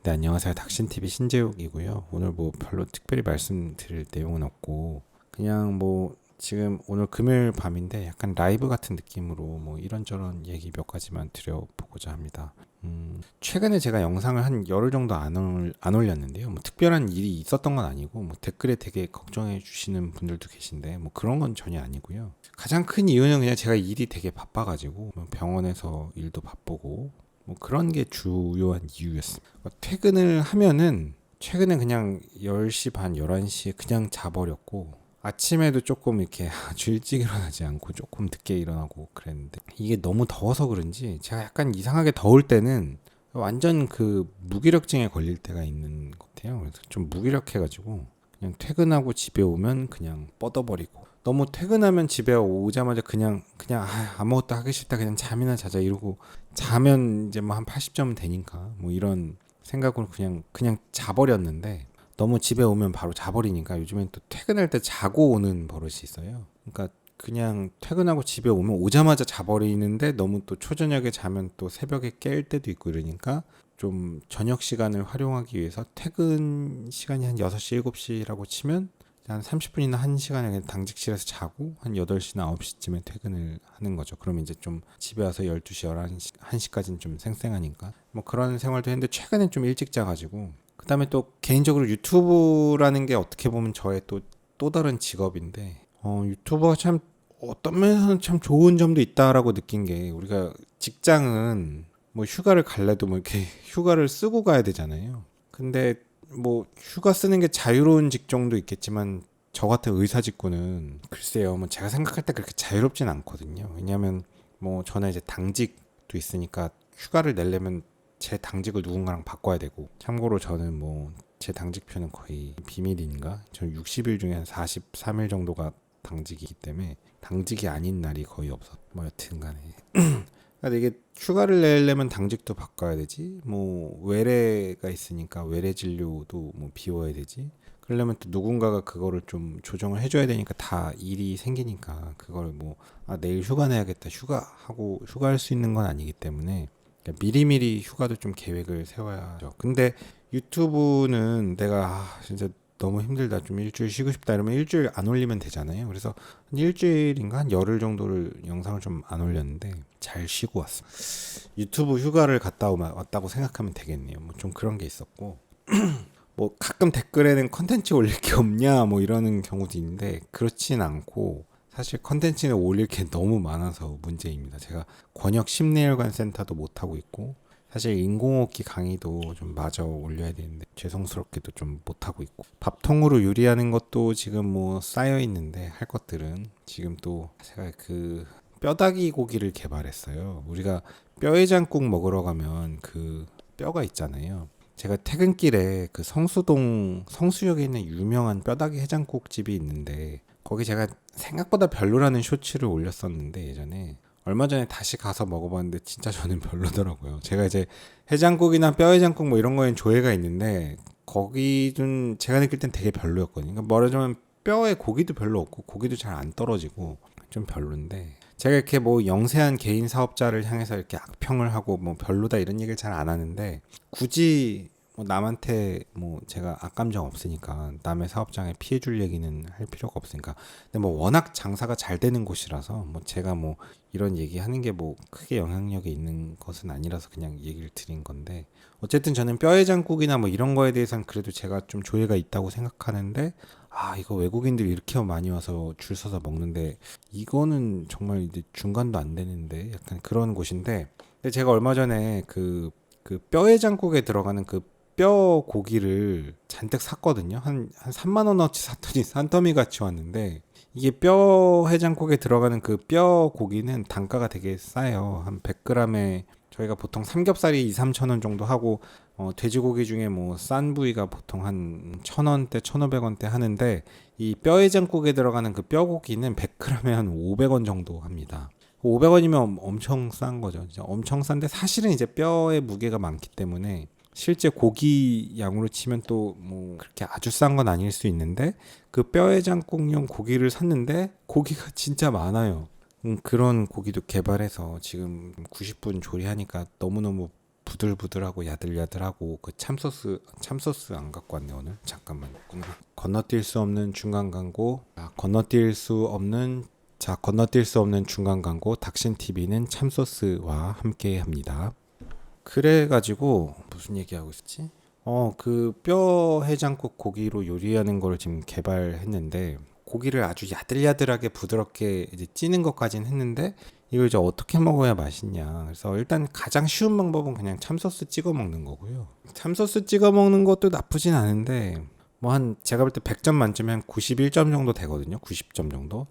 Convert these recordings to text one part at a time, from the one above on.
네, 안녕하세요. 닥신TV 신재욱이고요. 오늘 뭐 별로 특별히 말씀드릴 내용은 없고 그냥 뭐 지금 오늘 금요일 밤인데 약간 라이브 같은 느낌으로 뭐 이런저런 얘기 몇 가지만 드려보고자 합니다. 최근에 제가 영상을 한 열흘 정도 안 올렸는데요. 뭐 특별한 일이 있었던 건 아니고 뭐 댓글에 되게 걱정해 주시는 분들도 계신데 뭐 그런 건 전혀 아니고요. 가장 큰 이유는 그냥 제가 일이 되게 바빠가지고 뭐 병원에서 일도 바쁘고 뭐 그런 게 주요한 이유였습니다. 퇴근을 하면은 최근에 그냥 10시 반, 11시에 그냥 자버렸고 아침에도 조금 이렇게 아주 일찍 일어나지 않고 조금 늦게 일어나고 그랬는데 이게 너무 더워서 그런지 제가 약간 이상하게 더울 때는 완전 그 무기력증에 걸릴 때가 있는 것 같아요. 그래서 좀 무기력해가지고 그냥 퇴근하고 집에 오면 그냥 뻗어버리고 너무 퇴근하면 집에 오자마자 그냥 아무것도 하기 싫다 그냥 잠이나 자자 이러고 자면 이제 뭐 한 80점 되니까 뭐 이런 생각으로 그냥 자버렸는데 너무 집에 오면 바로 자버리니까 요즘엔 또 퇴근할 때 자고 오는 버릇이 있어요. 그러니까 그냥 퇴근하고 집에 오면 오자마자 자버리는데 너무 또 초저녁에 자면 또 새벽에 깰 때도 있고 이러니까 좀 저녁 시간을 활용하기 위해서 퇴근 시간이 한 6시, 7시라고 치면 한 30분이나 1시간에 그냥 당직실에서 자고 한 8시나 9시쯤에 퇴근을 하는 거죠. 그러면 이제 좀 집에 와서 12시, 11시, 1시까지는 좀 생생하니까 뭐 그런 생활도 했는데 최근엔 좀 일찍 자가지고 그 다음에 또 개인적으로 유튜브라는 게 어떻게 보면 저의 또 다른 직업인데 유튜버가 참 어떤 면에서는 참 좋은 점도 있다라고 느낀 게 우리가 직장은 뭐 휴가를 갈래도 뭐 이렇게 휴가를 쓰고 가야 되잖아요. 근데 뭐 휴가 쓰는 게 자유로운 직종도 있겠지만 저 같은 의사 직군은 글쎄요 뭐 제가 생각할 때 그렇게 자유롭진 않거든요. 왜냐하면 뭐 저는 이제 당직도 있으니까 휴가를 내려면 제 당직을 누군가랑 바꿔야 되고 참고로 저는 뭐 제 당직표는 거의 비밀인가? 저는 60일 중에 한 43일 정도가 당직이기 때문에 당직이 아닌 날이 거의 없어. 뭐 여튼 간에 그러니까 이게 휴가를 내려면 당직도 바꿔야 되지. 뭐 외래가 있으니까 외래 진료도 뭐 비워야 되지. 그러려면 또 누군가가 그거를 좀 조정을 해줘야 되니까 다 일이 생기니까 그걸 뭐 내일 휴가 내야겠다 휴가하고 휴가할 수 있는 건 아니기 때문에 그러니까 미리미리 휴가도 좀 계획을 세워야 하죠. 근데 유튜브는 내가 진짜 너무 힘들다 좀 일주일 쉬고 싶다 이러면 일주일 안 올리면 되잖아요. 그래서 한 일주일인가 한 열흘 정도를 영상을 좀 안 올렸는데 잘 쉬고 왔어. 유튜브 휴가를 왔다고 생각하면 되겠네요. 뭐 좀 그런 게 있었고 뭐 가끔 댓글에는 컨텐츠 올릴 게 없냐 뭐 이러는 경우도 있는데 그렇진 않고 사실 컨텐츠는 올릴 게 너무 많아서 문제입니다. 제가 권역 심리혈관 센터도 못 하고 있고 사실 인공호흡기 강의도 좀 마저 올려야 되는데 죄송스럽게도 좀 못하고 있고 밥통으로 요리하는 것도 지금 뭐 쌓여 있는데 할 것들은 지금 또 제가 그 뼈다귀 고기를 개발했어요. 우리가 뼈해장국 먹으러 가면 그 뼈가 있잖아요. 제가 퇴근길에 그 성수역에 있는 유명한 뼈다귀 해장국 집이 있는데 거기 제가 생각보다 별로라는 쇼츠를 올렸었는데 예전에 얼마 전에 다시 가서 먹어봤는데 진짜 저는 별로더라고요. 제가 이제 해장국이나 뼈해장국 뭐 이런 거엔 조예가 있는데 거기는 제가 느낄 땐 되게 별로였거든요. 그러니까 말하자면 뼈에 고기도 별로 없고 고기도 잘 안 떨어지고 좀 별론데 제가 이렇게 뭐 영세한 개인 사업자를 향해서 이렇게 악평을 하고 뭐 별로다 이런 얘기를 잘 안 하는데 굳이 뭐 남한테 뭐 제가 악감정 없으니까 남의 사업장에 피해 줄 얘기는 할 필요가 없으니까 근데 뭐 워낙 장사가 잘 되는 곳이라서 뭐 제가 뭐 이런 얘기 하는 게 뭐 크게 영향력이 있는 것은 아니라서 그냥 얘기를 드린 건데 어쨌든 저는 뼈해장국이나 뭐 이런 거에 대해서는 그래도 제가 좀 조예가 있다고 생각하는데 이거 외국인들이 이렇게 많이 와서 줄 서서 먹는데 이거는 정말 이제 중간도 안 되는데 약간 그런 곳인데 근데 제가 얼마 전에 그 뼈해장국에 들어가는 그 뼈 고기를 잔뜩 샀거든요. 한 3만 원어치 샀더니 산더미 같이 왔는데 이게 뼈 해장국에 들어가는 그 뼈 고기는 단가가 되게 싸요. 한 100g에 저희가 보통 삼겹살이 2, 3천 원 정도 하고 돼지고기 중에 뭐 싼 부위가 보통 한 1,000원대, 1,500원대 하는데 이 뼈 해장국에 들어가는 그 뼈 고기는 100g에 한 500원 정도 합니다. 500원이면 엄청 싼 거죠. 진짜 엄청 싼데 사실은 이제 뼈의 무게가 많기 때문에 실제 고기 양으로 치면 또 뭐 그렇게 아주 싼 건 아닐 수 있는데 그 뼈해장국용 고기를 샀는데 고기가 진짜 많아요. 그런 고기도 개발해서 지금 90분 조리하니까 너무너무 부들부들하고 야들야들하고 그 참소스 안 갖고 왔네 오늘. 잠깐만. 건너뛸 수 없는 중간 광고. 건너뛸 수 없는 중간 광고 닥신TV는 참소스와 함께 합니다. 그래가지고 무슨 얘기하고 있었지? 그 뼈 해장국 고기로 요리하는 걸 지금 개발했는데 고기를 아주 야들야들하게 부드럽게 이제 찌는 것까지는 했는데 이걸 이제 어떻게 먹어야 맛있냐. 그래서 일단 가장 쉬운 방법은 그냥 참소스 찍어 먹는 거고요. 참소스 찍어 먹는 것도 나쁘진 않은데 제가 볼 때 100점 만점에 한 91점 정도 되거든요. 90점 정도.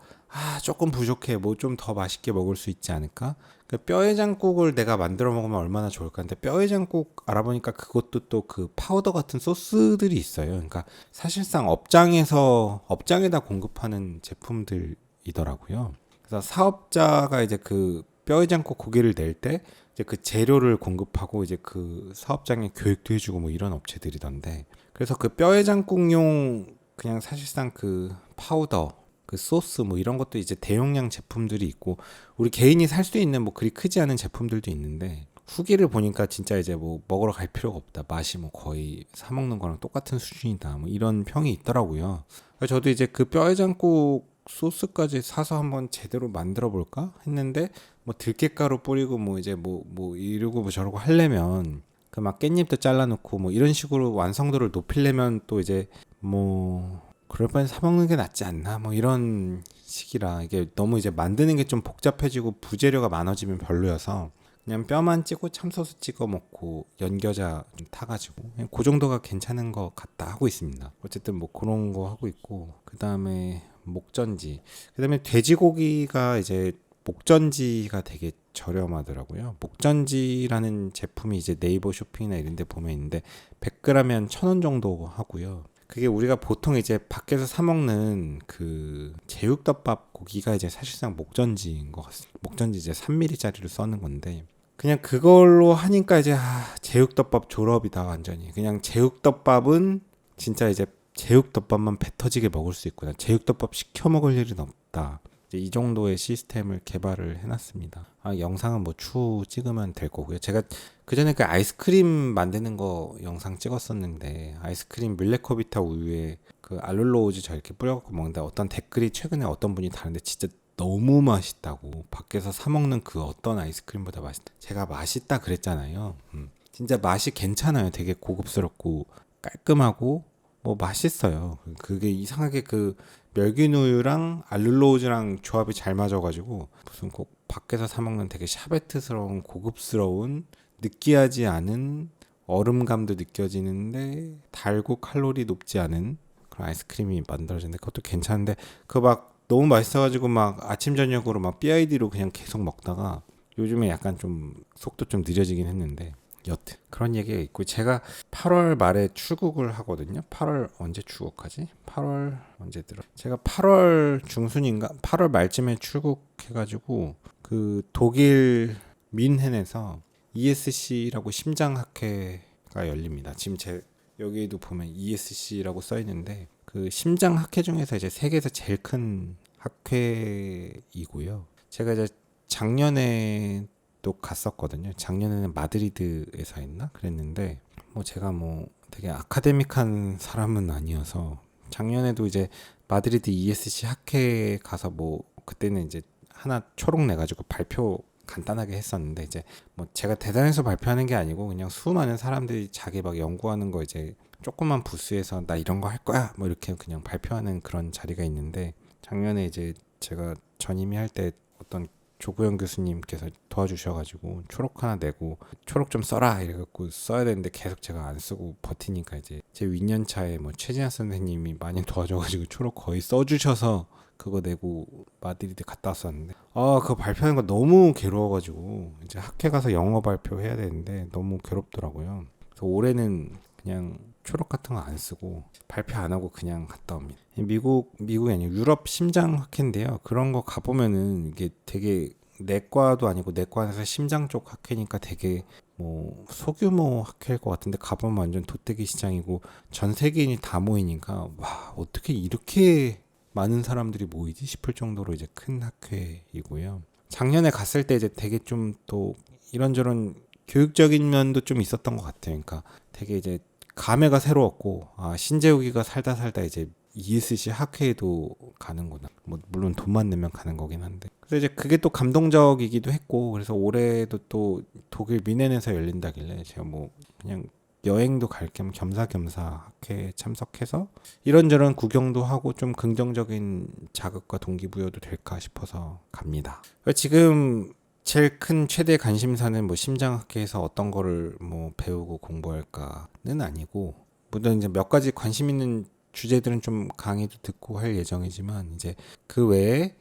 조금 부족해. 뭐 좀 더 맛있게 먹을 수 있지 않을까? 그 뼈해장국을 내가 만들어 먹으면 얼마나 좋을까? 근데 뼈해장국 알아보니까 그것도 또 그 파우더 같은 소스들이 있어요. 그러니까 사실상 업장에다 공급하는 제품들이더라고요. 그래서 사업자가 이제 그 뼈해장국 고기를 낼 때 이제 그 재료를 공급하고 이제 그 사업장에 교육도 해주고 뭐 이런 업체들이던데. 그래서 그 뼈해장국용 그냥 사실상 그 파우더, 그 소스 뭐 이런 것도 이제 대용량 제품들이 있고 우리 개인이 살 수 있는 뭐 그리 크지 않은 제품들도 있는데 후기를 보니까 진짜 이제 뭐 먹으러 갈 필요가 없다. 맛이 뭐 거의 사 먹는 거랑 똑같은 수준이다. 뭐 이런 평이 있더라고요. 그래서 저도 이제 그 뼈해장국 소스까지 사서 한번 제대로 만들어 볼까 했는데 뭐 들깨가루 뿌리고 뭐 이제 뭐 이러고 뭐 저러고 하려면 그 막 깻잎도 잘라놓고 뭐 이런 식으로 완성도를 높이려면 또 이제 뭐 그럴 바엔 사 먹는 게 낫지 않나 뭐 이런 식이라 이게 너무 이제 만드는 게 좀 복잡해지고 부재료가 많아지면 별로여서 그냥 뼈만 찌고 참소스 찍어 먹고 연겨자 좀 타가지고 그냥 그 정도가 괜찮은 것 같다 하고 있습니다. 어쨌든 뭐 그런 거 하고 있고 그 다음에 목전지 그 다음에 돼지고기가 이제 목전지가 되게 저렴하더라고요. 목전지라는 제품이 이제 네이버 쇼핑이나 이런 데 보면 있는데 100g에 한 1,000원 정도 하고요. 그게 우리가 보통 이제 밖에서 사 먹는 그 제육덮밥 고기가 이제 사실상 목전지인 것 같습니다. 목전지 이제 3mm짜리로 써는 건데 그냥 그걸로 하니까 이제 제육덮밥 졸업이다 완전히. 그냥 제육덮밥은 진짜 이제 제육덮밥만 배 터지게 먹을 수 있구나. 제육덮밥 시켜 먹을 일은 없다. 이제 이 정도의 시스템을 개발을 해놨습니다. 영상은 뭐 추후 찍으면 될 거고요. 제가 그 전에 그 아이스크림 만드는 거 영상 찍었었는데 아이스크림 밀레코비타 우유에 그 알룰로오즈 저렇게 뿌려갖고 먹는데 어떤 댓글이 최근에 어떤 분이 다는데 진짜 너무 맛있다고 밖에서 사 먹는 그 어떤 아이스크림보다 맛있다. 제가 맛있다 그랬잖아요. 진짜 맛이 괜찮아요. 되게 고급스럽고 깔끔하고 뭐 맛있어요. 그게 이상하게 그 멸균우유랑 알룰로우즈랑 조합이 잘 맞아가지고 무슨 꼭 밖에서 사 먹는 되게 샤베트스러운 고급스러운 느끼하지 않은 얼음감도 느껴지는데 달고 칼로리 높지 않은 그런 아이스크림이 만들어지는데 그것도 괜찮은데 그거 막 너무 맛있어가지고 막 아침 저녁으로 막 BID로 그냥 계속 먹다가 요즘에 약간 좀 속도 좀 느려지긴 했는데 여튼 그런 얘기가 있고 제가 8월 말에 출국을 하거든요. 8월 언제 출국하지? 8월 언제 들어? 제가 8월 중순인가 8월 말쯤에 출국해가지고 그 독일 뮌헨에서 ESC라고 심장학회가 열립니다. 지금 제 여기에도 보면 ESC라고 써 있는데 그 심장학회 중에서 이제 세계에서 제일 큰 학회이고요. 제가 이제 작년에 또 갔었거든요. 작년에는 마드리드에서 했나 그랬는데 뭐 제가 뭐 되게 아카데믹한 사람은 아니어서 작년에도 이제 마드리드 ESC 학회 가서 뭐 그때는 이제 하나 초록 내 가지고 발표 간단하게 했었는데 이제 뭐 제가 대단해서 발표하는 게 아니고 그냥 수많은 사람들이 자기 막 연구하는 거 이제 조그만 부스에서 나 이런 거 할 거야 뭐 이렇게 그냥 발표하는 그런 자리가 있는데 작년에 이제 제가 전임할 때 어떤 조구영 교수님께서 도와주셔가지고 초록 하나 내고 초록 좀 써라 이래갖고 써야 되는데 계속 제가 안 쓰고 버티니까 이제 제 윗년차에 뭐 최진아 선생님이 많이 도와줘가지고 초록 거의 써주셔서 그거 내고 마드리드 갔다 왔었는데 그거 발표하는 거 너무 괴로워가지고 이제 학회 가서 영어 발표해야 되는데 너무 괴롭더라고요. 그래서 올해는 그냥 초록 같은 거 안 쓰고 발표 안 하고 그냥 갔다 옵니다. 미국이 아니고 유럽 심장학회인데요. 그런 거 가보면은 이게 되게 내과도 아니고 내과 안에서 심장 쪽 학회니까 되게 뭐 소규모 학회일 것 같은데 가보면 완전 도떼기 시장이고 전 세계인이 다 모이니까 와 어떻게 이렇게 많은 사람들이 모이지 싶을 정도로 이제 큰 학회이고요. 작년에 갔을 때 이제 되게 좀 또 이런저런 교육적인 면도 좀 있었던 것 같아요. 그러니까 되게 이제 감회가 새로웠고, 신재욱이가 살다 살다 이제 ESC 학회에도 가는구나. 뭐 물론 돈만 내면 가는 거긴 한데. 그래서 이제 그게 또 감동적이기도 했고, 그래서 올해도 또 독일 미넨에서 열린다길래 제가 뭐 그냥 여행도 갈 겸 겸사겸사 학회에 참석해서 이런저런 구경도 하고 좀 긍정적인 자극과 동기부여도 될까 싶어서 갑니다. 지금 제일 큰 최대 관심사는 뭐 심장학회에서 어떤 거를 뭐 배우고 공부할까는 아니고, 물론 이제 몇 가지 관심 있는 주제들은 좀 강의도 듣고 할 예정이지만, 이제 그 외에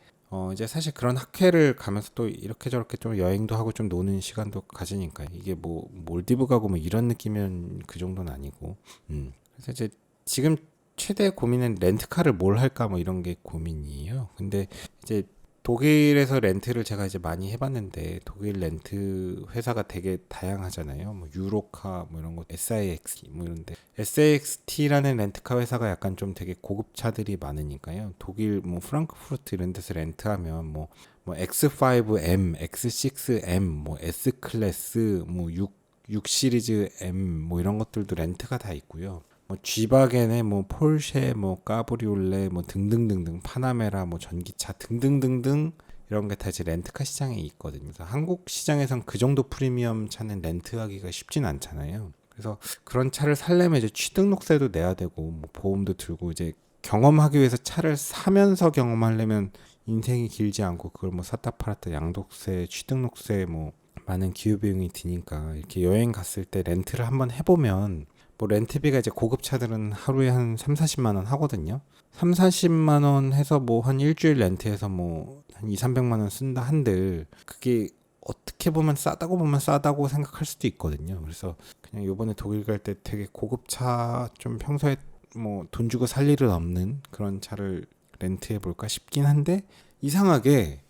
이제 사실 그런 학회를 가면서 또 이렇게 저렇게 좀 여행도 하고 좀 노는 시간도 가지니까, 이게 뭐 몰디브 가고 뭐 이런 느낌은 그 정도는 아니고, 그래서 이제 지금 최대 고민은 렌트카를 뭘 할까 뭐 이런 게 고민이에요. 근데 이제 독일에서 렌트를 제가 이제 많이 해봤는데, 독일 렌트 회사가 되게 다양하잖아요. 뭐 유로카 뭐 이런 거, SIX 뭐 이런데, SAXT라는 렌트카 회사가 약간 좀 되게 고급 차들이 많으니까요. 독일 뭐 프랑크푸르트 이런 데서 렌트하면 뭐 X5M, X6M, 뭐 S 클래스, 뭐 6 시리즈 M 뭐 이런 것들도 렌트가 다 있고요. 뭐 G바겐에 뭐 폴쉐, 뭐 까브리올레, 뭐 등등등등, 파나메라, 뭐 전기차 등등등등 이런 게 다 이제 렌트카 시장에 있거든요. 그래서 한국 시장에선 그 정도 프리미엄 차는 렌트하기가 쉽진 않잖아요. 그래서 그런 차를 살려면 이제 취등록세도 내야 되고, 뭐 보험도 들고, 이제 경험하기 위해서 차를 사면서 경험하려면 인생이 길지 않고, 그걸 뭐 샀다 팔았다 양도세, 취등록세, 뭐 많은 기후비용이 드니까, 이렇게 여행 갔을 때 렌트를 한번 해보면, 뭐 렌트비가 이제 고급 차들은 하루에 한 3, 40만 원 하거든요. 3, 40만 원 해서 뭐 한 일주일 렌트해서 뭐 한 2, 300만 원 쓴다 한들, 그게 어떻게 보면 싸다고 생각할 수도 있거든요. 그래서 그냥 요번에 독일 갈 때 되게 고급 차, 좀 평소에 뭐 돈 주고 살 일은 없는 그런 차를 렌트해 볼까 싶긴 한데, 이상하게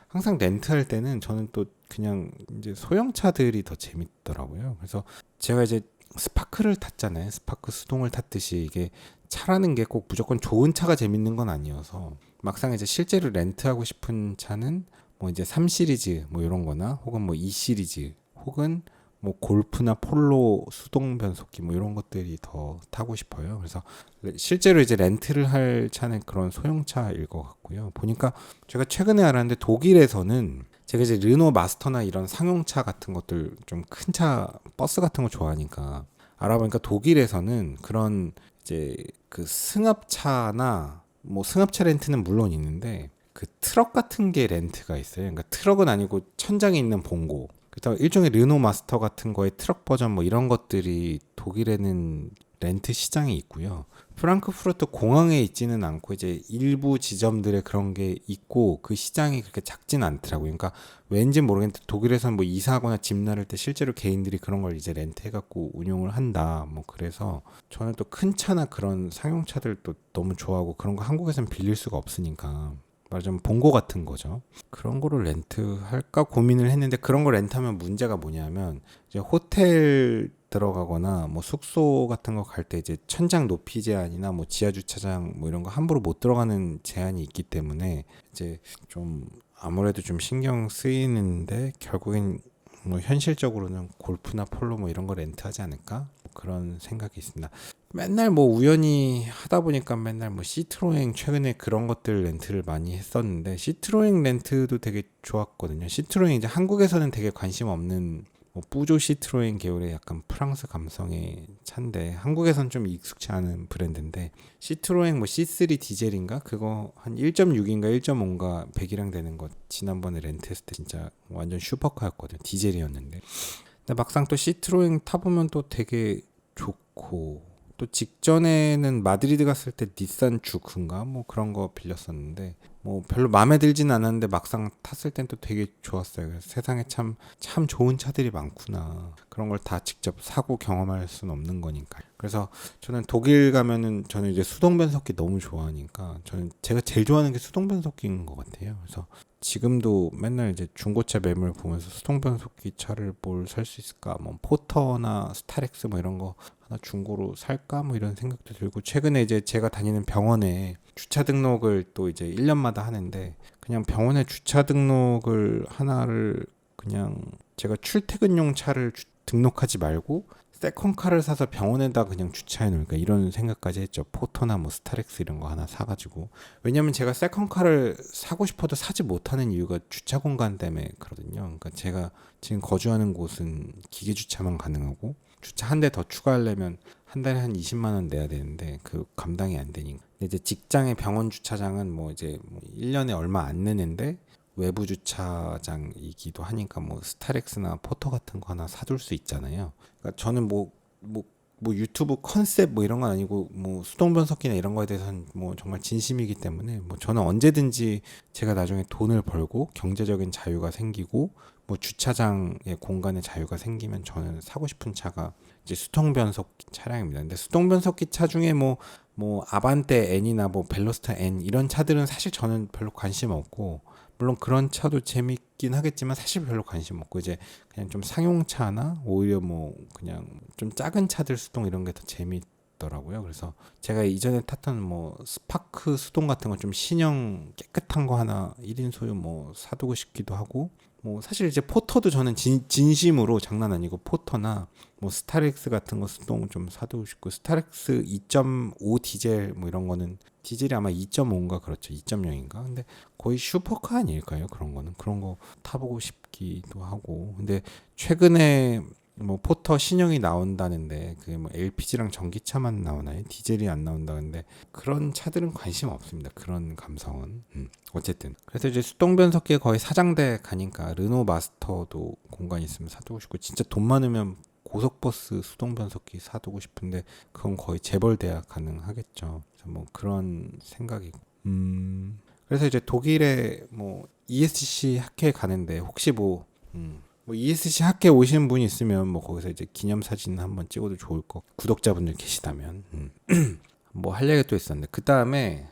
항상 렌트할 때는 저는 또 그냥 이제 소형차들이 더 재밌더라고요. 그래서 제가 이제 스파크를 탔잖아요. 스파크 수동을 탔듯이, 이게 차라는 게 꼭 무조건 좋은 차가 재밌는 건 아니어서, 막상 이제 실제로 렌트하고 싶은 차는 뭐 이제 3 시리즈 뭐 이런 거나, 혹은 뭐 2 시리즈, 혹은 뭐 골프나 폴로 수동 변속기 뭐 이런 것들이 더 타고 싶어요. 그래서 실제로 이제 렌트를 할 차는 그런 소형차일 것 같고요. 보니까 제가 최근에 알았는데, 독일에서는 제가 이제 르노 마스터나 이런 상용차 같은 것들, 좀 큰 차, 버스 같은 거 좋아하니까 알아보니까, 독일에서는 그런 이제 그 승합차나 뭐 승합차 렌트는 물론 있는데, 그 트럭 같은 게 렌트가 있어요. 그러니까 트럭은 아니고 천장에 있는 봉고. 그래서 일종의 르노 마스터 같은 거의 트럭 버전 뭐 이런 것들이 독일에는 렌트 시장이 있고요. 프랑크푸르트 공항에 있지는 않고, 이제 일부 지점들에 그런 게 있고, 그 시장이 그렇게 작진 않더라고요. 그러니까 왠지 모르겠는데 독일에서는 뭐 이사하거나 집 나를 때 실제로 개인들이 그런 걸 이제 렌트해갖고 운용을 한다. 뭐 그래서 저는 또 큰 차나 그런 상용차들도 너무 좋아하고, 그런 거 한국에서는 빌릴 수가 없으니까, 말하자면 봉고 같은 거죠. 그런 거를 렌트할까 고민을 했는데, 그런 거 렌트하면 문제가 뭐냐면, 이제 호텔 들어가거나 뭐 숙소 같은 거 갈 때 이제 천장 높이 제한이나 뭐 지하 주차장 뭐 이런 거 함부로 못 들어가는 제한이 있기 때문에, 이제 좀 아무래도 좀 신경 쓰이는데, 결국엔 뭐 현실적으로는 골프나 폴로 뭐 이런 거 렌트하지 않을까, 그런 생각이 있습니다. 맨날 뭐 우연히 하다 보니까 맨날 뭐 시트로엥, 최근에 그런 것들 렌트를 많이 했었는데, 시트로엥 렌트도 되게 좋았거든요. 시트로엥 이제 한국에서는 되게 관심 없는 뭐 뿌조 시트로엥 계열의 약간 프랑스 감성의 차인데, 한국에선 좀 익숙치 않은 브랜드인데, 시트로엥 뭐 C3 디젤인가 그거 한 1.6인가 1.5인가 배기량 되는 거 지난번에 렌트했을 때 진짜 완전 슈퍼카였거든요. 디젤이었는데, 근데 막상 또 시트로엥 타보면 또 되게 좋고, 또 직전에는 마드리드 갔을 때 닛산 주크인가 뭐 그런 거 빌렸었는데, 뭐 별로 마음에 들진 않았는데 막상 탔을 땐 또 되게 좋았어요. 그래서 세상에 참 좋은 차들이 많구나. 그런 걸 다 직접 사고 경험할 수는 없는 거니까. 그래서 저는 독일 가면은, 저는 이제 수동 변속기 너무 좋아하니까, 저는 제가 제일 좋아하는 게 수동 변속기인 것 같아요. 그래서 지금도 맨날 이제 중고차 매물 보면서 수동 변속기 차를 뭘 살 수 있을까, 뭐 포터나 스타렉스 뭐 이런 거 하나 중고로 살까 뭐 이런 생각도 들고, 최근에 이제 제가 다니는 병원에 주차 등록을 또 이제 1년마다 하는데, 그냥 병원에 주차 등록을 하나를 그냥 제가 출퇴근용 차를 등록하지 말고 세컨카를 사서 병원에다 그냥 주차해 놓을까 이런 생각까지 했죠. 포터나 뭐 스타렉스 이런 거 하나 사가지고. 왜냐면 제가 세컨카를 사고 싶어도 사지 못하는 이유가 주차 공간 때문에 그러거든요. 그러니까 제가 지금 거주하는 곳은 기계 주차만 가능하고 주차 한 대 더 추가하려면 한 달에 한 20만 원 내야 되는데 그 감당이 안 되니까. 근데 이제 직장의 병원 주차장은 뭐 이제 뭐 1년에 얼마 안 내는데 외부 주차장이기도 하니까 뭐 스타렉스나 포터 같은 거 하나 사둘 수 있잖아요. 그러니까 저는 뭐 유튜브 컨셉 뭐 이런 건 아니고 뭐 수동 변속기나 이런 거에 대해서는 뭐 정말 진심이기 때문에 뭐 저는 언제든지 제가 나중에 돈을 벌고 경제적인 자유가 생기고 뭐 주차장의 공간의 자유가 생기면 저는 사고 싶은 차가 이제 수동 변속기 차량입니다. 근데 수동 변속기 차 중에 뭐 아반떼 N이나 뭐 벨로스타 N 이런 차들은 사실 저는 별로 관심 없고, 물론 그런 차도 재밌긴 하겠지만 사실 별로 관심 없고 이제 그냥 좀 상용차나 오히려 뭐 그냥 좀 작은 차들 수동 이런 게 더 재밌더라고요. 그래서 제가 이전에 탔던 뭐 스파크 수동 같은 거 좀 신형 깨끗한 거 하나 1인 소유 뭐 사두고 싶기도 하고, 뭐 사실 이제 포터도 저는 진심으로 장난 아니고 포터나 뭐 스타렉스 같은 거 수동 좀 사두고 싶고, 스타렉스 2.5 디젤 뭐 이런 거는 디젤이 아마 2.5인가 그렇죠. 2.0인가. 근데 거의 슈퍼카 아닐까요? 그런 거는. 그런 거 타보고 싶기도 하고. 근데 최근에 뭐 포터 신형이 나온다는데 그게 뭐 LPG랑 전기차만 나오나요? 디젤이 안 나온다는데 그런 차들은 관심 없습니다. 그런 감성은. 어쨌든 그래서 이제 수동 변속기에 거의 사장돼 가니까 르노 마스터도 공간 있으면 사두고 싶고, 진짜 돈 많으면 고속버스 수동 변속기 사두고 싶은데 그건 거의 재벌돼야 가능하겠죠. 그래서 뭐 그런 생각이고. 그래서 이제 독일에 뭐 ESC 학회에 가는데 혹시 뭐 ESC 학회 오시는 분이 있으면 뭐 거기서 이제 기념사진 한번 찍어도 좋을 것, 구독자분들 계시다면. 뭐 할 얘기가 또 있었는데 그 다음에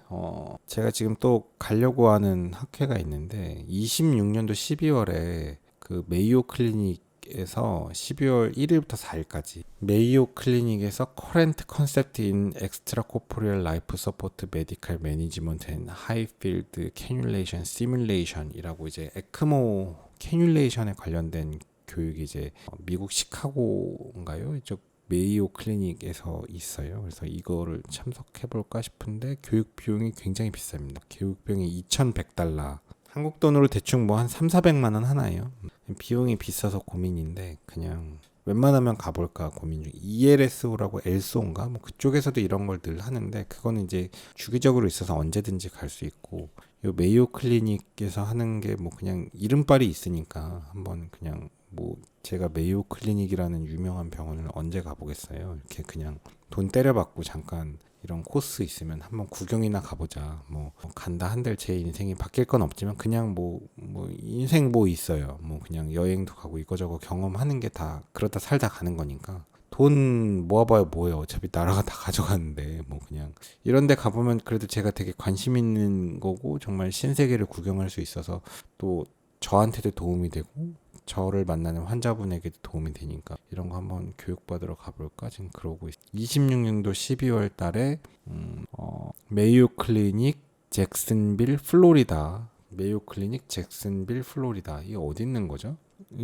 제가 지금 또 가려고 하는 학회가 있는데 26년도 12월에 그 메이오 클리닉에서 12월 1일부터 4일까지 메이오 클리닉에서 Current Concept in Extracorporeal Life Support Medical Management and High Field Cannulation Simulation이라고 이제 에크모 캐뉼레이션에 관련된 교육이 이제 미국 시카고인가요? 이쪽 메이오 클리닉에서 있어요. 그래서 이거를 참석해 볼까 싶은데 교육 비용이 굉장히 비쌉니다. 교육 비용이 $2,100. 한국 돈으로 대충 뭐 한 3,400만 원 하나요. 비용이 비싸서 고민인데 그냥 웬만하면 가볼까 고민 중. ELSO라고 엘소인가 뭐 그쪽에서도 이런 걸 늘 하는데 그거는 이제 주기적으로 있어서 언제든지 갈 수 있고, 요 메이오 클리닉에서 하는 게 뭐 그냥 이름빨이 있으니까 한번 그냥 뭐 제가 메이오 클리닉이라는 유명한 병원을 언제 가보겠어요. 이렇게 그냥 돈 때려받고 잠깐 이런 코스 있으면 한번 구경이나 가보자. 뭐 간다 한들 제 인생이 바뀔 건 없지만 그냥 뭐 인생 뭐 있어요. 뭐 그냥 여행도 가고 이거저거 경험하는 게 다 그러다 살다 가는 거니까 돈 모아봐야 뭐예요. 어차피 나라가 다 가져가는데 뭐 그냥 이런 데 가보면 그래도 제가 되게 관심 있는 거고 정말 신세계를 구경할 수 있어서 또 저한테도 도움이 되고 저를 만나는 환자분에게도 도움이 되니까 이런 거 한번 교육받으러 가볼까 지금 그러고 있어요. 26년도 12월 달에 메이오 클리닉 잭슨빌 플로리다, 메이오 클리닉 잭슨빌 플로리다, 이게 어디 있는 거죠?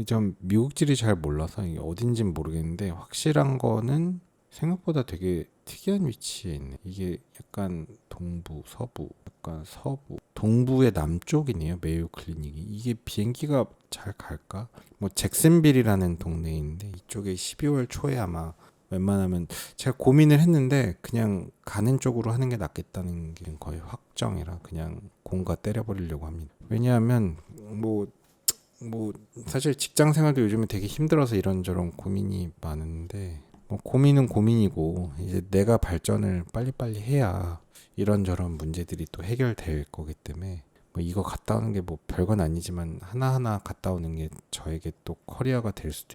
좀 미국지리 잘 몰라서 이게 어딘진 모르겠는데 확실한 거는 생각보다 되게 특이한 위치에 있네. 이게 약간 동부, 서부, 약간 서부, 동부의 남쪽이네요. 메이오 클리닉이. 이게 비행기가 잘 갈까? 뭐 잭슨빌이라는 동네인데 이쪽에 12월 초에 아마 웬만하면 제가 고민을 했는데 그냥 가는 쪽으로 하는 게 낫겠다는 게 거의 확정이라 그냥 공가 때려버리려고 합니다. 왜냐하면 뭐 사실 직장 생활도 요즘에 되게 힘들어서 이런저런 고민이 많은데 뭐 고민은 고민이고 이제 내가 발전을 빨리빨리 해야 이런저런 문제들이 또 해결될 거기 때문에 뭐 이거 갔다 오는 게 뭐 별건 아니지만 하나하나 갔다 오는 게 저에게 또 커리어가 될 수도,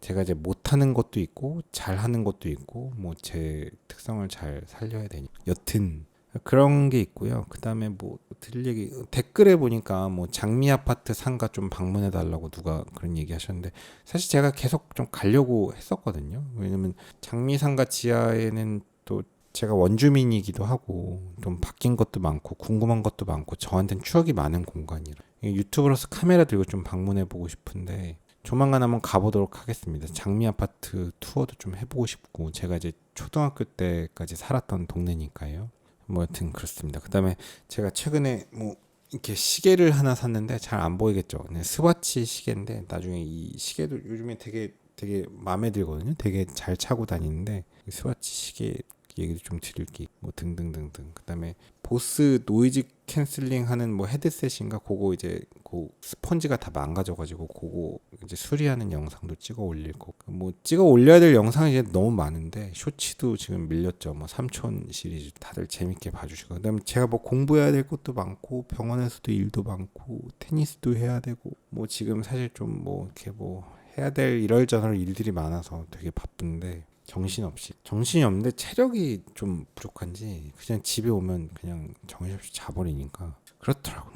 제가 이제 못하는 것도 있고 잘하는 것도 있고 뭐 제 특성을 잘 살려야 되니까 여튼 그런 게 있고요. 그 다음에 뭐 들 얘기 댓글에 보니까 뭐 장미 아파트 상가 좀 방문해 달라고 누가 그런 얘기 하셨는데 사실 제가 계속 좀 가려고 했었거든요. 왜냐면 장미 상가 지하에는 또 제가 원주민이기도 하고 좀 바뀐 것도 많고 궁금한 것도 많고 저한테는 추억이 많은 공간이라 유튜브로서 카메라 들고 좀 방문해 보고 싶은데 조만간 한번 가보도록 하겠습니다. 장미 아파트 투어도 좀 해보고 싶고, 제가 이제 초등학교 때까지 살았던 동네니까요. 뭐 여튼 그렇습니다. 그다음에 제가 최근에 뭐 이렇게 시계를 하나 샀는데 잘 안 보이겠죠. 네, 스와치 시계인데 나중에 이 시계도 요즘에 되게 마음에 들거든요. 되게 잘 차고 다니는데 스와치 시계 얘기도 좀 드릴 게 뭐 등등등등. 그다음에 보스 노이즈 캔슬링 하는 뭐 헤드셋인가 그거 이제 그 스펀지가 다 망가져가지고 그거 이제 수리하는 영상도 찍어 올릴 거고, 뭐 찍어 올려야 될 영상이 이제 너무 많은데 쇼츠도 지금 밀렸죠. 뭐 삼촌 시리즈 다들 재밌게 봐주시고, 그다음에 제가 뭐 공부해야 될 것도 많고 병원에서도 일도 많고 테니스도 해야 되고 뭐 지금 사실 좀 뭐 이렇게 뭐 해야 될 이럴저럴 일들이 많아서 되게 바쁜데 정신이 없는데 체력이 좀 부족한지 그냥 집에 오면 그냥 정신없이 자버리니까 그렇더라고.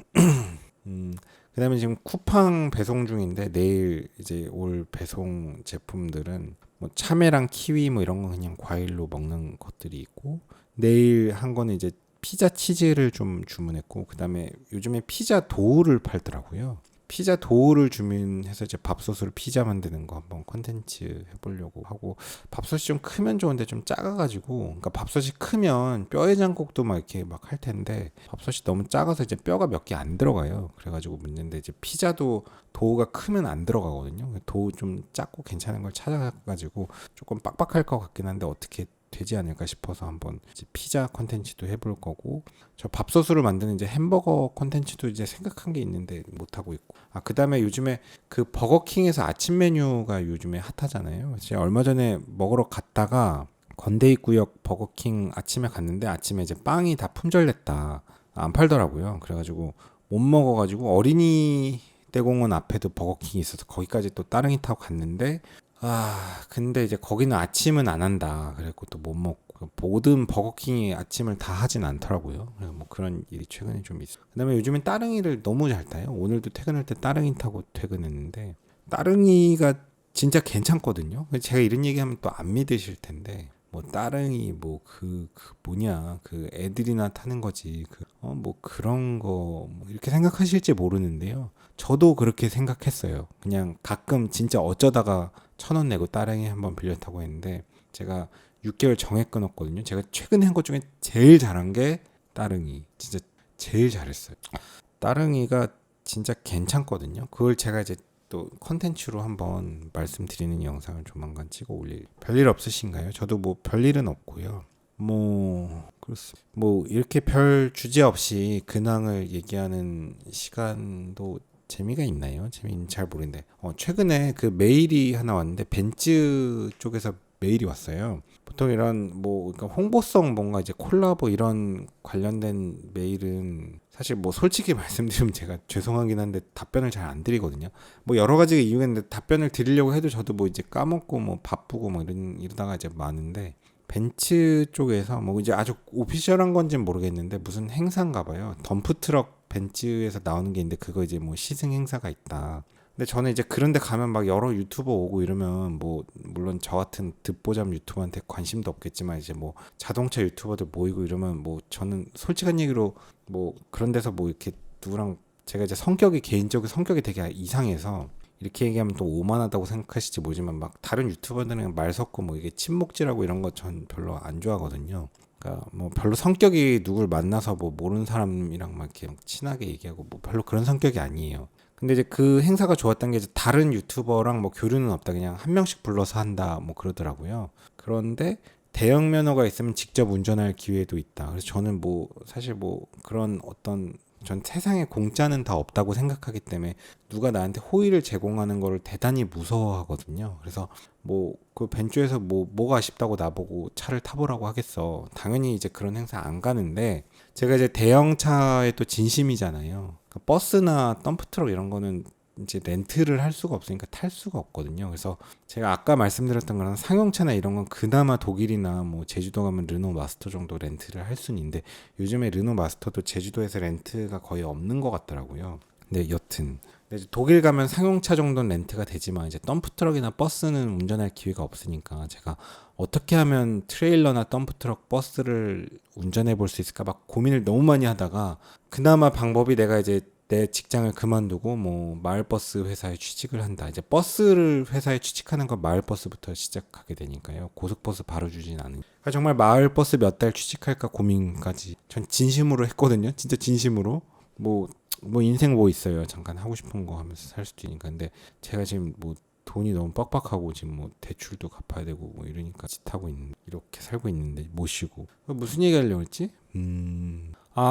그다음에 지금 쿠팡 배송 중인데 내일 이제 올 배송 제품들은 뭐 참외랑 키위 뭐 이런 거 그냥 과일로 먹는 것들이 있고, 내일 한 거는 이제 피자 치즈를 좀 주문했고, 그다음에 요즘에 피자 도우를 팔더라고요. 피자 도우를 주문해서 이제 밥솥으로 피자 만드는 거 한번 컨텐츠 해보려고 하고, 밥솥이 좀 크면 좋은데 좀 작아가지고, 그러니까 밥솥이 크면 뼈해장국도 막 이렇게 막 할 텐데 밥솥이 너무 작아서 이제 뼈가 몇 개 안 들어가요. 그래가지고 문제인데, 이제 피자도 도우가 크면 안 들어가거든요. 도우 좀 작고 괜찮은 걸 찾아가지고 조금 빡빡할 것 같긴 한데 어떻게 되지 않을까 싶어서 한번 이제 피자 컨텐츠도 해볼 거고, 저 밥솥으로 만드는 이제 햄버거 컨텐츠도 이제 생각한 게 있는데 못 하고 있고, 그다음에 요즘에 그 버거킹에서 아침 메뉴가 요즘에 핫하잖아요. 제가 얼마 전에 먹으러 갔다가 건대입구역 버거킹 아침에 갔는데 아침에 이제 빵이 다 품절됐다, 안 팔더라고요. 그래가지고 못 먹어가지고 어린이 대공원 앞에도 버거킹이 있어서 거기까지 또 따릉이 타고 갔는데, 근데 이제 거기는 아침은 안 한다. 그래갖고 또 못 먹고, 모든 버거킹이 아침을 다 하진 않더라고요. 뭐 그런 일이 최근에 좀 있어요. 그다음에 요즘엔 따릉이를 너무 잘 타요. 오늘도 퇴근할 때 따릉이 타고 퇴근했는데, 따릉이가 진짜 괜찮거든요. 제가 이런 얘기하면 또 안 믿으실 텐데, 뭐 따릉이 뭐 그 뭐냐, 그 애들이나 타는 거지, 뭐 그런 거 뭐 이렇게 생각하실지 모르는데요. 저도 그렇게 생각했어요. 그냥 가끔 진짜 어쩌다가 1,000원 내고 따릉이 한번 빌려 타고 했는데, 제가 6개월 정액 끊었거든요. 제가 최근에 한 것 중에 제일 잘한 게 따릉이. 진짜 제일 잘했어요. 따릉이가 진짜 괜찮거든요. 그걸 제가 이제 또 컨텐츠로 한번 말씀드리는 영상을 조만간 찍어 올릴. 별일 없으신가요? 저도 뭐 별일은 없고요. 뭐 그렇습니다. 뭐 이렇게 별 주제 없이 근황을 얘기하는 시간도 재미가 있나요? 재미는 잘 모르는데, 최근에 그 메일이 하나 왔는데 벤츠 쪽에서 메일이 왔어요. 보통 이런 뭐 그러니까 홍보성 뭔가 이제 콜라보 이런 관련된 메일은 사실 뭐 솔직히 말씀드리면 제가 죄송하긴 한데 답변을 잘 안 드리거든요. 뭐 여러 가지 이유가 있는데 답변을 드리려고 해도 저도 뭐 이제 까먹고 뭐 바쁘고 뭐 이러다가 이제 많은데, 벤츠 쪽에서 뭐 이제 아주 오피셜한 건지는 모르겠는데 무슨 행사인가 봐요. 덤프트럭 벤츠에서 나오는 게 있는데 그거 이제 뭐 시승 행사가 있다. 근데 저는 이제 그런데 가면 막 여러 유튜버 오고 이러면 뭐 물론 저 같은 듣보잡 유튜버한테 관심도 없겠지만, 이제 뭐 자동차 유튜버들 모이고 이러면 뭐 저는 솔직한 얘기로 뭐 그런 데서 뭐 이렇게 누구랑, 제가 이제 개인적인 성격이 되게 이상해서 이렇게 얘기하면 또 오만하다고 생각하실지 모르지만, 막 다른 유튜버들은 말 섞고 뭐 이게 친목질하고 이런 거 전 별로 안 좋아하거든요. 그러니까 뭐 별로 성격이 누굴 만나서 뭐 모르는 사람이랑 막 이렇게 친하게 얘기하고 뭐 별로 그런 성격이 아니에요. 근데 이제 그 행사가 좋았던 게 이제 다른 유튜버랑 뭐 교류는 없다, 그냥 한 명씩 불러서 한다 뭐 그러더라고요. 그런데 대형 면허가 있으면 직접 운전할 기회도 있다. 그래서 저는 뭐 사실 뭐 그런 어떤, 전 세상에 공짜는 다 없다고 생각하기 때문에 누가 나한테 호의를 제공하는 거를 대단히 무서워하거든요. 그래서 뭐 그 벤츠에서 뭐가 아쉽다고 나보고 차를 타보라고 하겠어. 당연히 이제 그런 행사 안 가는데, 제가 이제 대형차에 또 진심이잖아요. 그러니까 버스나 덤프트럭 이런 거는 이제 렌트를 할 수가 없으니까 탈 수가 없거든요. 그래서 제가 아까 말씀드렸던 거는 상용차나 이런 건 그나마 독일이나 뭐 제주도 가면 르노 마스터 정도 렌트를 할 수는 있는데, 요즘에 르노 마스터도 제주도에서 렌트가 거의 없는 것 같더라고요. 근데 여튼 독일 가면 상용차 정도는 렌트가 되지만 이제 덤프트럭이나 버스는 운전할 기회가 없으니까, 제가 어떻게 하면 트레일러나 덤프트럭 버스를 운전해 볼 수 있을까 막 고민을 너무 많이 하다가, 그나마 방법이 내가 이제 내 직장을 그만두고 뭐 마을버스 회사에 취직을 한다. 이제 버스를 회사에 취직하는 건 마을버스부터 시작하게 되니까요. 고속버스 바로 주진 않으니까. 그러니까 정말 마을버스 몇 달 취직할까 고민까지 전 진심으로 했거든요. 진짜 진심으로. 뭐 인생 뭐 있어요. 잠깐 하고 싶은 거 하면서 살 수도 있으니까. 근데 제가 지금 뭐 돈이 너무 빡빡하고 지금 뭐 대출도 갚아야 되고 뭐 이러니까 짓하고 있는 이렇게 살고 있는데 못 쉬고 무슨 얘기 하려고 했지?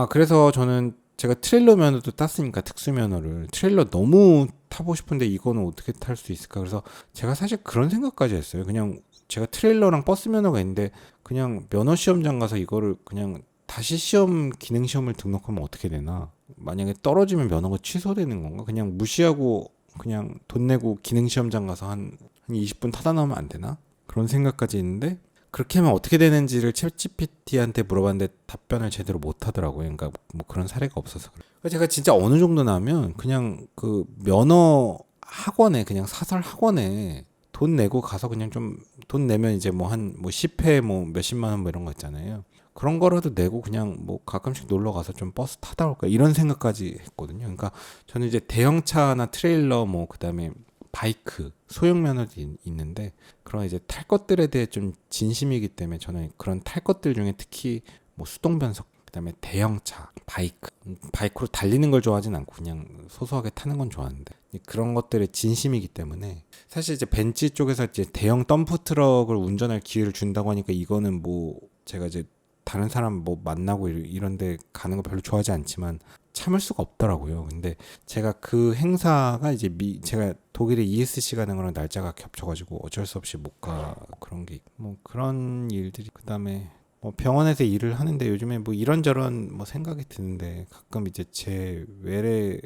그래서 저는 제가 트레일러 면허도 땄으니까 특수 면허를 트레일러 너무 타고 싶은데 이거는 어떻게 탈 수 있을까? 그래서 제가 사실 그런 생각까지 했어요. 그냥 제가 트레일러랑 버스 면허가 있는데 그냥 면허 시험장 가서 이거를 그냥 다시 시험 기능 시험을 등록하면 어떻게 되나? 만약에 떨어지면 면허가 취소되는 건가? 그냥 무시하고 그냥 돈 내고 기능 시험장 가서 한 20분 타다 나오면 안 되나? 그런 생각까지 있는데 그렇게 하면 어떻게 되는지를 챗GPT한테 물어봤는데 답변을 제대로 못 하더라고요. 그러니까 뭐 그런 사례가 없어서. 그러니까 제가 진짜 어느 정도 나면 그냥 그 면허 학원에 그냥 사설 학원에 돈 내고 가서 그냥 좀 돈 내면 이제 뭐 한 뭐 10회 뭐 몇십만 원 뭐 이런 거 있잖아요. 그런 거라도 내고 그냥 뭐 가끔씩 놀러 가서 좀 버스 타다 올까 이런 생각까지 했거든요. 그러니까 저는 이제 대형차나 트레일러 뭐 그다음에 바이크 소형 면허도 있는데 그런 이제 탈 것들에 대해 좀 진심이기 때문에 저는 그런 탈 것들 중에 특히 뭐 수동 변속 그다음에 대형차 바이크로 달리는 걸 좋아하진 않고 그냥 소소하게 타는 건 좋아하는데 그런 것들에 진심이기 때문에 사실 이제 벤츠 쪽에서 이제 대형 덤프 트럭을 운전할 기회를 준다고 하니까 이거는 뭐 제가 이제 다른 사람 뭐 만나고 이런데 가는 거 별로 좋아하지 않지만 참을 수가 없더라고요. 근데 제가 그 행사가 이제 제가 독일에 ESC 가는 거랑 날짜가 겹쳐가지고 어쩔 수 없이 못 가 그런 게 뭐 그런 일들이 그다음에 뭐 병원에서 일을 하는데 요즘에 뭐 이런저런 뭐 생각이 드는데 가끔 이제 제 외래에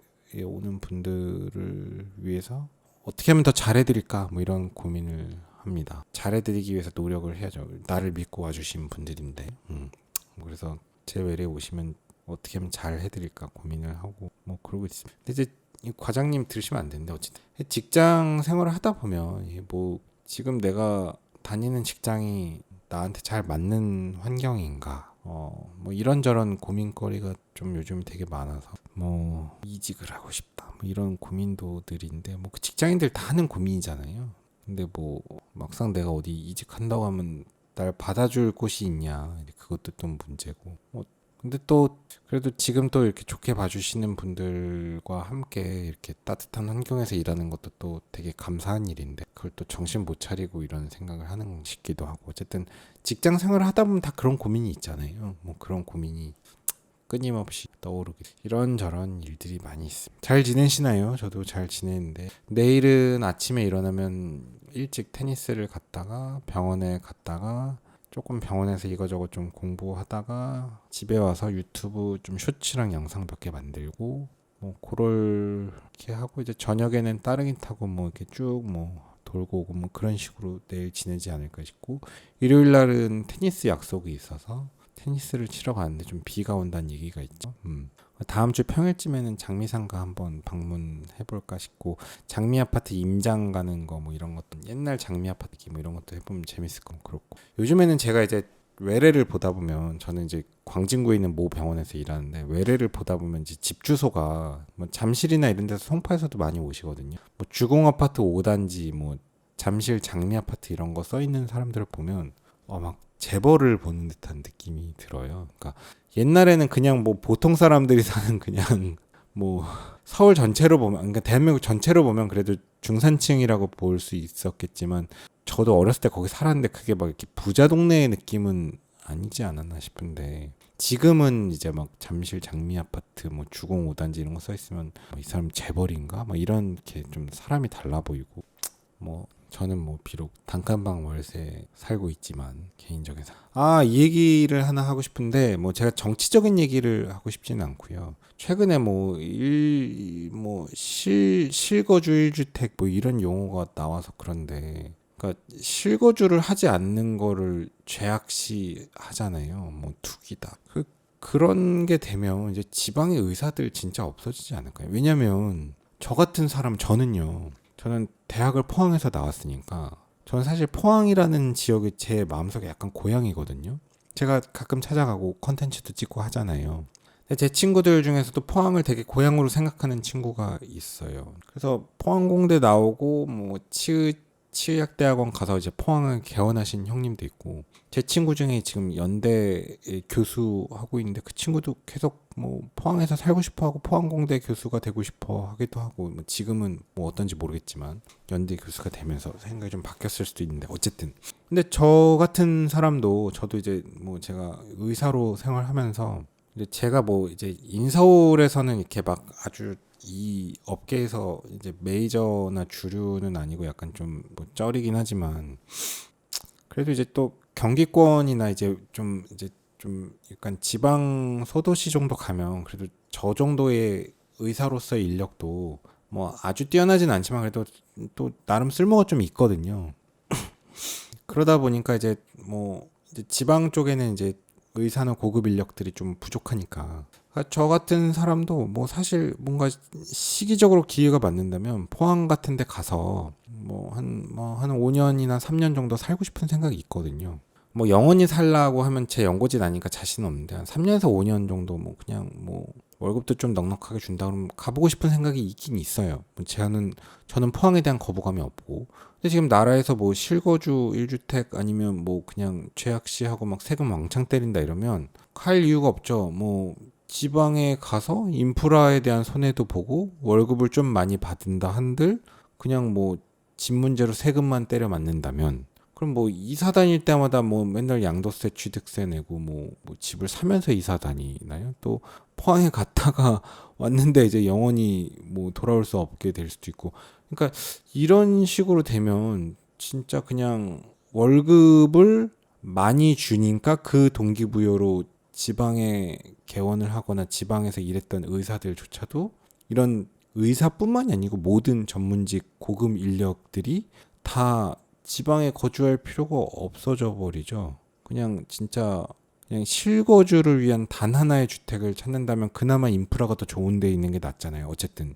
오는 분들을 위해서 어떻게 하면 더 잘해드릴까 뭐 이런 고민을 합니다. 잘해드리기 위해서 노력을 해야죠. 나를 믿고 와주신 분들인데 그래서 제 외래에 오시면 어떻게 하면 잘 해드릴까 고민을 하고 뭐 그러고 있습니다. 근데 이제 이 과장님 들으시면 안 되는데 어쨌든 직장 생활을 하다 보면 뭐 지금 내가 다니는 직장이 나한테 잘 맞는 환경인가 뭐 이런저런 고민거리가 좀 요즘 되게 많아서 뭐 이직을 하고 싶다 뭐 이런 고민도들인데 뭐 그 직장인들 다 하는 고민이잖아요. 근데 뭐 막상 내가 어디 이직한다고 하면 날 받아줄 곳이 있냐 그것도 또 문제고 뭐 근데 또 그래도 지금 또 이렇게 좋게 봐주시는 분들과 함께 이렇게 따뜻한 환경에서 일하는 것도 또 되게 감사한 일인데 그걸 또 정신 못 차리고 이런 생각을 하는 싶기도 하고 어쨌든 직장 생활을 하다 보면 다 그런 고민이 있잖아요. 뭐 그런 고민이 끊임없이 떠오르게 이런저런 일들이 많이 있습니다. 잘 지내시나요? 저도 잘 지내는데 내일은 아침에 일어나면 일찍 테니스를 갔다가 병원에 갔다가 조금 병원에서 이거저거 좀 공부하다가 집에 와서 유튜브 좀 쇼츠랑 영상 몇 개 만들고 뭐 그렇게 하고 이제 저녁에는 따릉이 타고 뭐 이렇게 쭉 뭐 돌고 오고 뭐 그런 식으로 내일 지내지 않을까 싶고 일요일 날은 테니스 약속이 있어서 테니스를 치러 가는데 좀 비가 온다는 얘기가 있죠. 다음 주 평일쯤에는 장미상가 한번 방문해볼까 싶고 장미 아파트 임장 가는 거 뭐 이런 것도 옛날 장미 아파트 뭐 이런 것도 해보면 재밌을 것 그렇고 요즘에는 제가 이제 외래를 보다 보면 저는 이제 광진구에 있는 모 병원에서 일하는데 외래를 보다 보면 이제 집 주소가 뭐 잠실이나 이런 데서 송파에서도 많이 오시거든요. 뭐 주공 아파트 5단지 뭐 잠실 장미 아파트 이런 거 써 있는 사람들을 보면 막 재벌을 보는 듯한 느낌이 들어요. 그러니까 옛날에는 그냥 뭐 보통 사람들이 사는 그냥 뭐 서울 전체로 보면 그러니까 대한민국 전체로 보면 그래도 중산층이라고 볼 수 있었겠지만 저도 어렸을 때 거기 살았는데 그게 막 이렇게 부자 동네의 느낌은 아니지 않았나 싶은데 지금은 이제 막 잠실 장미 아파트 뭐 주공 5단지 이런 거 써 있으면 이 사람 재벌인가? 막 이런 게 좀 사람이 달라 보이고 뭐 저는 뭐 비록 단칸방 월세 살고 있지만 개인적인 이 얘기를 하나 하고 싶은데 뭐 제가 정치적인 얘기를 하고 싶지는 않고요. 최근에 뭐 실거주 1주택 뭐 이런 용어가 나와서 그런데 그러니까 실거주를 하지 않는 거를 죄악시 하잖아요. 뭐 투기다. 그런 게 되면 이제 지방의 의사들 진짜 없어지지 않을까요? 왜냐면 저 같은 사람 저는 대학을 포항에서 나왔으니까 저는 사실 포항이라는 지역이 제 마음속에 약간 고향이거든요. 제가 가끔 찾아가고 컨텐츠도 찍고 하잖아요. 근데 제 친구들 중에서도 포항을 되게 고향으로 생각하는 친구가 있어요. 그래서 포항공대 나오고 뭐 치의학대학원 가서 이제 포항을 개원하신 형님도 있고, 제 친구 중에 지금 연대 교수하고 있는데 그 친구도 계속 뭐 포항에서 살고 싶어 하고 포항공대 교수가 되고 싶어 하기도 하고, 뭐 지금은 뭐 어떤지 모르겠지만 연대 교수가 되면서 생각이 좀 바뀌었을 수도 있는데, 어쨌든 근데 저 같은 사람도, 저도 이제 뭐 제가 의사로 생활하면서 이제 제가 뭐 이제 인서울에서는 이렇게 막 아주 이 업계에서 이제 메이저나 주류는 아니고 약간 좀 뭐 쩌리긴 하지만, 그래도 이제 또 경기권이나 이제 좀 약간 지방 소도시 정도 가면 그래도 저 정도의 의사로서의 인력도 뭐 아주 뛰어나진 않지만 그래도 또 나름 쓸모가 좀 있거든요. 그러다 보니까 이제 뭐 이제 지방 쪽에는 이제 의사나 고급 인력들이 좀 부족하니까, 그러니까 저 같은 사람도 뭐 사실 뭔가 시기적으로 기회가 맞는다면 포항 같은 데 가서 한 5년이나 3년 정도 살고 싶은 생각이 있거든요. 뭐 영원히 살라고 하면 제 연고지 아니까 자신은 없는데, 한 3년에서 5년 정도 뭐 그냥 뭐 월급도 좀 넉넉하게 준다 그러면 가보고 싶은 생각이 있긴 있어요. 뭐 저는 포항에 대한 거부감이 없고, 근데 지금 나라에서 뭐 실거주 1주택 아니면 뭐 그냥 최악시하고 막 세금 왕창 때린다 이러면 갈 이유가 없죠. 뭐 지방에 가서 인프라에 대한 손해도 보고 월급을 좀 많이 받은다 한들 그냥 뭐 집 문제로 세금만 때려 맞는다면, 그럼 뭐 이사 다닐 때마다 뭐 맨날 양도세 취득세 내고 뭐 집을 사면서 이사 다니나요? 또 포항에 갔다가 왔는데 이제 영원히 뭐 돌아올 수 없게 될 수도 있고, 그러니까 이런 식으로 되면 진짜 그냥 월급을 많이 주니까 그 동기부여로 지방에 개원을 하거나 지방에서 일했던 의사들조차도, 이런 의사뿐만이 아니고 모든 전문직 고급 인력들이 다 지방에 거주할 필요가 없어져 버리죠. 그냥 진짜 그냥 실거주를 위한 단 하나의 주택을 찾는다면 그나마 인프라가 더 좋은 데 있는 게 낫잖아요. 어쨌든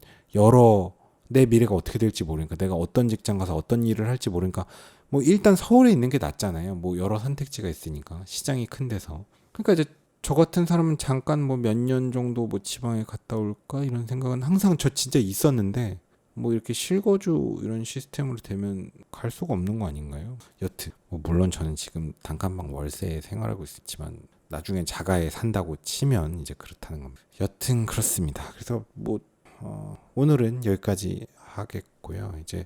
내 미래가 어떻게 될지 모르니까, 내가 어떤 직장 가서 어떤 일을 할지 모르니까 뭐 일단 서울에 있는 게 낫잖아요. 뭐 여러 선택지가 있으니까, 시장이 큰 데서. 그러니까 이제 저 같은 사람은 잠깐 뭐 몇 년 정도 뭐 지방에 갔다 올까 이런 생각은 항상 저 진짜 있었는데, 뭐 이렇게 실거주 이런 시스템으로 되면 갈 수가 없는 거 아닌가요? 여튼 뭐 물론 저는 지금 단칸방 월세에 생활하고 있지만 나중에 자가에 산다고 치면 이제 그렇다는 겁니다. 여튼 그렇습니다. 그래서 뭐 오늘은 여기까지 하겠고요. 이제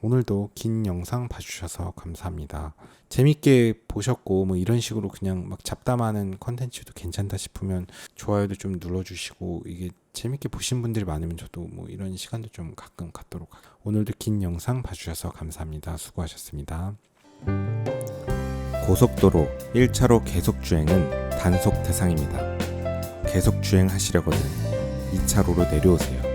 오늘도 긴 영상 봐주셔서 감사합니다. 재밌게 보셨고 뭐 이런 식으로 그냥 막 잡담하는 컨텐츠도 괜찮다 싶으면 좋아요도 좀 눌러주시고, 이게 재밌게 보신 분들이 많으면 저도 뭐 이런 시간도 좀 가끔 갖도록 하겠습니다. 오늘도 긴 영상 봐주셔서 감사합니다. 수고하셨습니다. 고속도로 1차로 계속주행은 단속 대상입니다. 계속주행하시려거든 2차로로 내려오세요.